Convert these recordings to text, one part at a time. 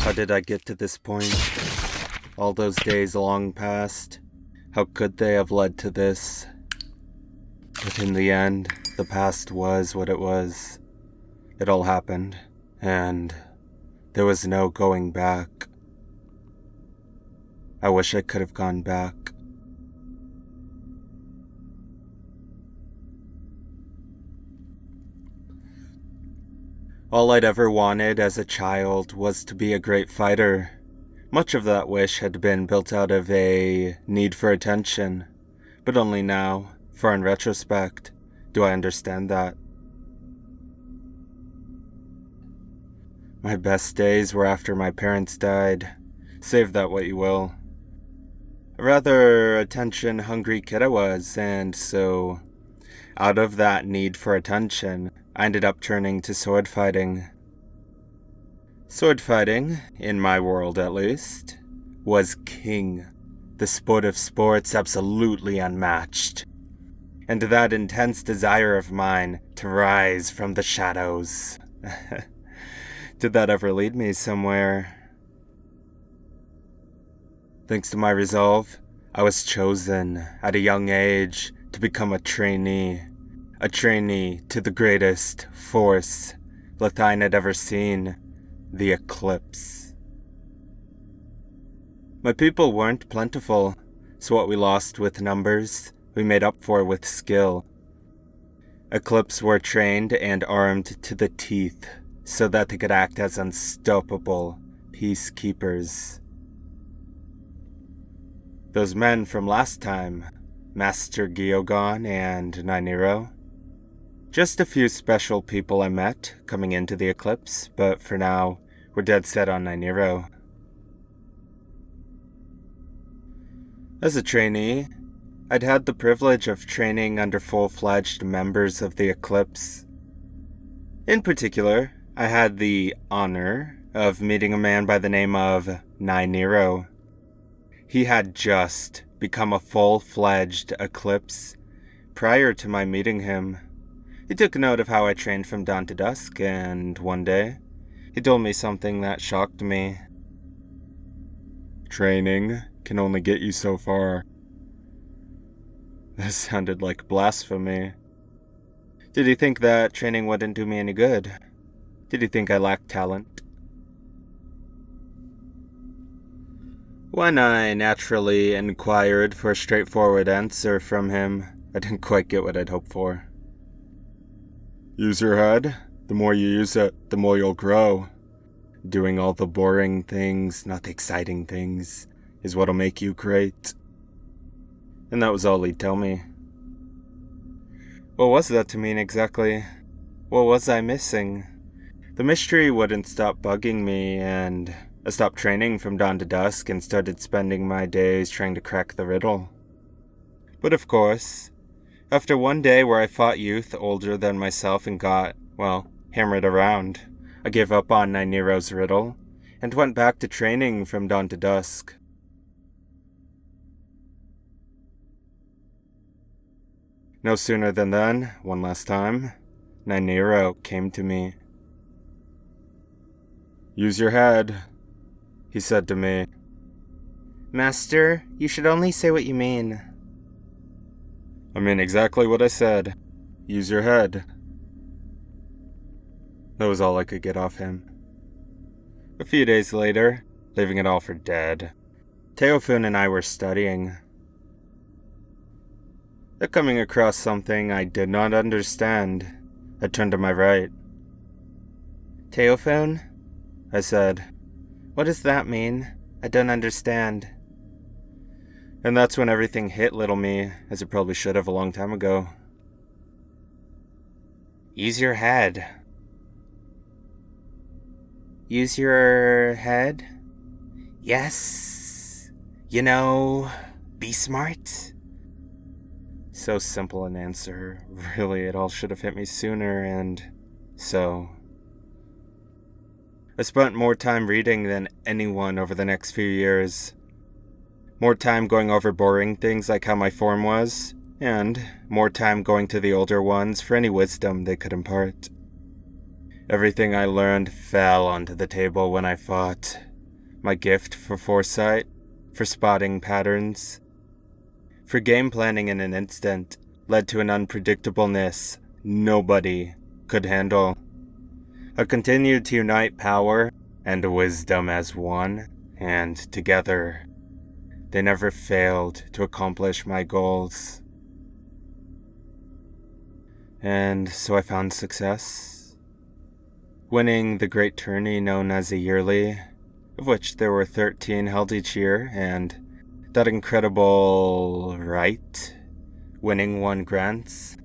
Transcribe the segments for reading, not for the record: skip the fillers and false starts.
How did I get to this point? All those days long past. How could they have led to this? But in the end, the past was what it was. It all happened, and there was no going back. I wish I could have gone back. All I'd ever wanted as a child was to be a great fighter. Much of that wish had been built out of a need for attention, but only now, far in retrospect, do I understand that. My best days were after my parents died. Save that what you will. A rather attention-hungry kid I was, and so, out of that need for attention, I ended up turning to sword fighting. Sword fighting, in my world at least, was king. The sport of sports absolutely unmatched. And that intense desire of mine to rise from the shadows. Did that ever lead me somewhere? Thanks to my resolve, I was chosen at a young age to become a trainee to the greatest force Lathine had ever seen, the Eclipse. My people weren't plentiful, so what we lost with numbers, we made up for with skill. Eclipse were trained and armed to the teeth, so that they could act as unstoppable peacekeepers. Those men from last time, Master Gyogon and Nainiro. Just a few special people I met coming into the Eclipse, but for now, we're dead set on Nainiro. As a trainee, I'd had the privilege of training under full-fledged members of the Eclipse. In particular, I had the honor of meeting a man by the name of Nainiro. He had just become a full-fledged Eclipse prior to my meeting him. He took note of how I trained from dawn to dusk, and one day, he told me something that shocked me. Training can only get you so far. This sounded like blasphemy. Did he think that training wouldn't do me any good? Did he think I lacked talent? When I naturally inquired for a straightforward answer from him, I didn't quite get what I'd hoped for. Use your head. The more you use it, the more you'll grow. Doing all the boring things, not the exciting things, is what'll make you great. And that was all he'd tell me. What was that to mean exactly? What was I missing? The mystery wouldn't stop bugging me, and I stopped training from dawn to dusk and started spending my days trying to crack the riddle. But of course, after one day where I fought youth older than myself and got, hammered around, I gave up on Nainiro's riddle and went back to training from dawn to dusk. No sooner than then, one last time, Nainiro came to me. Use your head, he said to me. Master, you should only say what you mean. I mean exactly what I said. Use your head. That was all I could get off him. A few days later, leaving it all for dead, Teofun and I were studying. Then coming across something I did not understand, I turned to my right. Teofun? I said. What does that mean? I don't understand. And that's when everything hit little me, as it probably should have a long time ago. Use your head. Use your head? Yes. Be smart. So simple an answer. Really, it all should have hit me sooner, and so... I spent more time reading than anyone over the next few years. More time going over boring things like how my form was, and more time going to the older ones for any wisdom they could impart. Everything I learned fell onto the table when I fought, my gift for foresight, for spotting patterns, for game planning in an instant, led to an unpredictableness nobody could handle. I continued to unite power and wisdom as one, and together, they never failed to accomplish my goals. And so I found success, winning the great tourney known as a yearly, of which there were 13 held each year, and that incredible right winning one grants.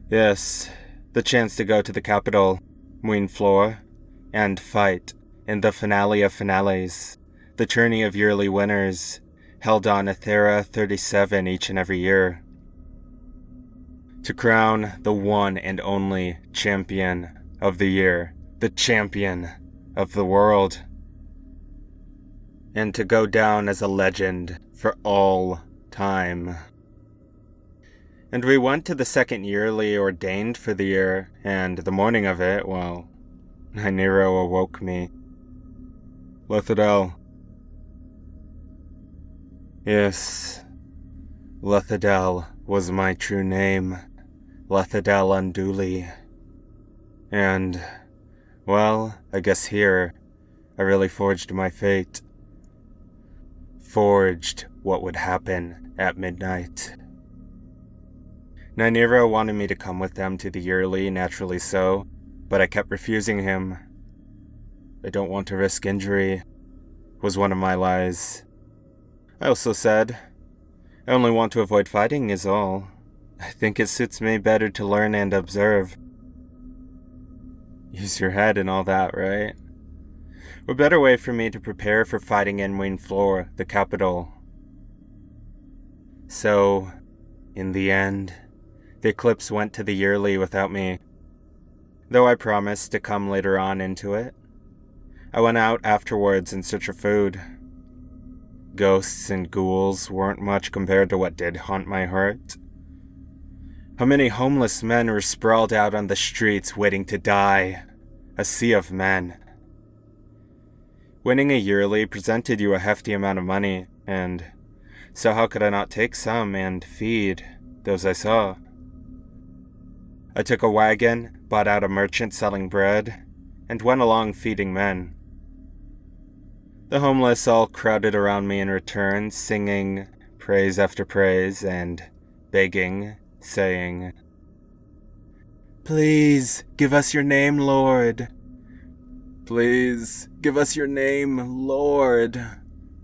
Yes, the chance to go to the capital, Moonfloor, and fight in the finale of finales, the tourney of yearly winners, held on Ethera 37 each and every year, to crown the one and only champion of the year, the champion of the world, and to go down as a legend for all time. And we went to the second yearly ordained for the year, and the morning of it, well, Nero awoke me. Lethadel. Yes, Lethadel was my true name. Lethadel Undulli. And, well, I guess here, I really forged my fate. Forged what would happen at midnight. Nero wanted me to come with them to the yearly, naturally so, but I kept refusing him. I don't want to risk injury, was one of my lies. I also said, I only want to avoid fighting is all. I think it suits me better to learn and observe. Use your head and all that, right? What better way for me to prepare for fighting in Moonfloor, the capital? So, in the end, the Eclipse went to the yearly without me, though I promised to come later on into it. I went out afterwards in search of food. Ghosts and ghouls weren't much compared to what did haunt my heart. How many homeless men were sprawled out on the streets waiting to die? A sea of men. Winning a yearly presented you a hefty amount of money, and so how could I not take some and feed those I saw? I took a wagon, bought out a merchant selling bread, and went along feeding men. The homeless all crowded around me in return, singing praise after praise and begging, saying, "Please give us your name, Lord. Please give us your name, Lord.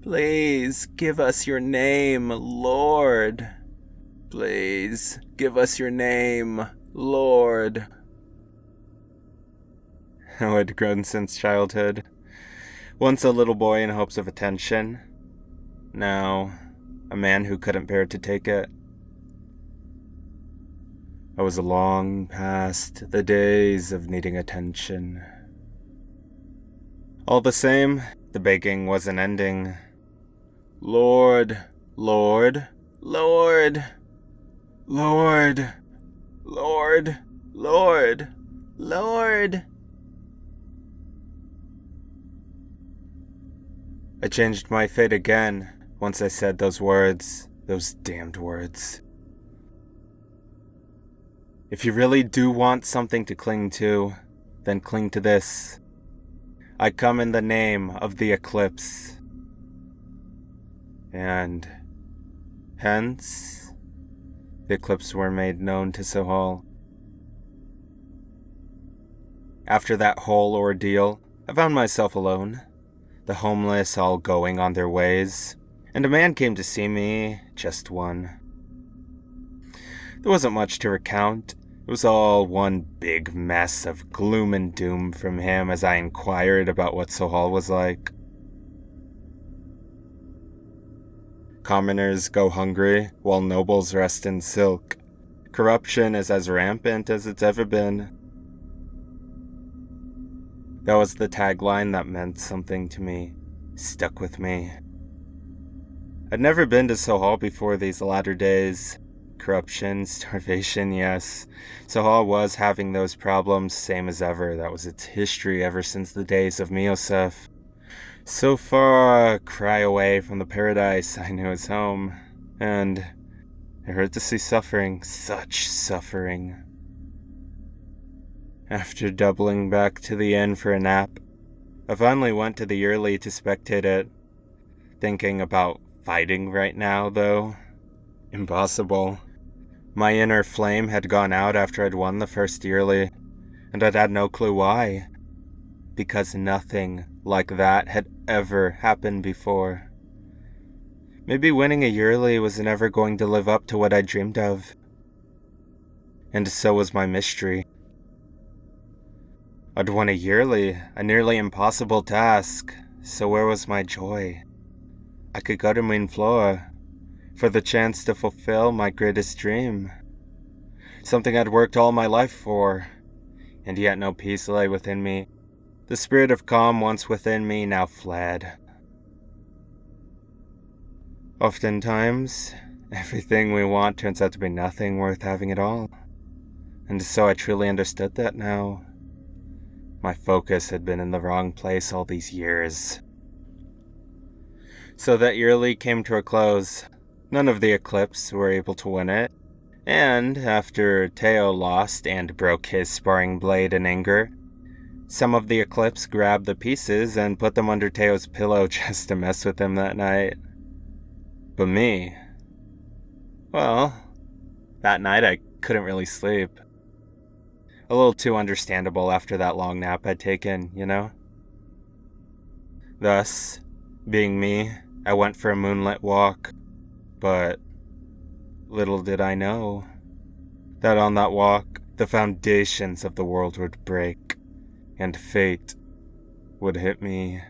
Please give us your name, Lord. Please give us your name, Lord." How I'd grown since childhood. Once a little boy in hopes of attention. Now, a man who couldn't bear to take it. I was long past the days of needing attention. All the same, the begging wasn't ending. Lord, Lord, Lord, Lord, Lord, Lord, Lord. I changed my fate again once I said those words, those damned words. If you really do want something to cling to, then cling to this. I come in the name of the Eclipse. And hence, the Eclipse were made known to Sohal. After that whole ordeal, I found myself alone, the homeless all going on their ways, and a man came to see me, just one. There wasn't much to recount. It was all one big mess of gloom and doom from him as I inquired about what Sohal was like. Commoners go hungry, while nobles rest in silk. Corruption is as rampant as it's ever been. That was the tagline that meant something to me, stuck with me. I'd never been to Sohal before these latter days. Corruption, starvation, yes. Sohal was having those problems, same as ever. That was its history ever since the days of Miosef. So far a cry away from the paradise I knew as home, and it hurt to see suffering, such suffering. After doubling back to the inn for a nap, I finally went to the yearly to spectate it. Thinking about fighting right now, though? Impossible. My inner flame had gone out after I'd won the first yearly, and I'd had no clue why. Because nothing like that had ever happened before. Maybe winning a yearly was never going to live up to what I dreamed of. And so was my mystery. I'd won a yearly, a nearly impossible task, so where was my joy? I could go to Moonfloor for the chance to fulfill my greatest dream. Something I'd worked all my life for, and yet no peace lay within me. The spirit of calm once within me now fled. Oftentimes, everything we want turns out to be nothing worth having at all. And so I truly understood that now. My focus had been in the wrong place all these years. So that yearly came to a close. None of the Eclipse were able to win it. And after Teo lost and broke his sparring blade in anger, some of the Eclipse grabbed the pieces and put them under Teo's pillow just to mess with him that night. But me, well, that night I couldn't really sleep. A little too understandable after that long nap I'd taken, you know? Thus, being me, I went for a moonlit walk, but little did I know that on that walk, the foundations of the world would break, and fate would hit me.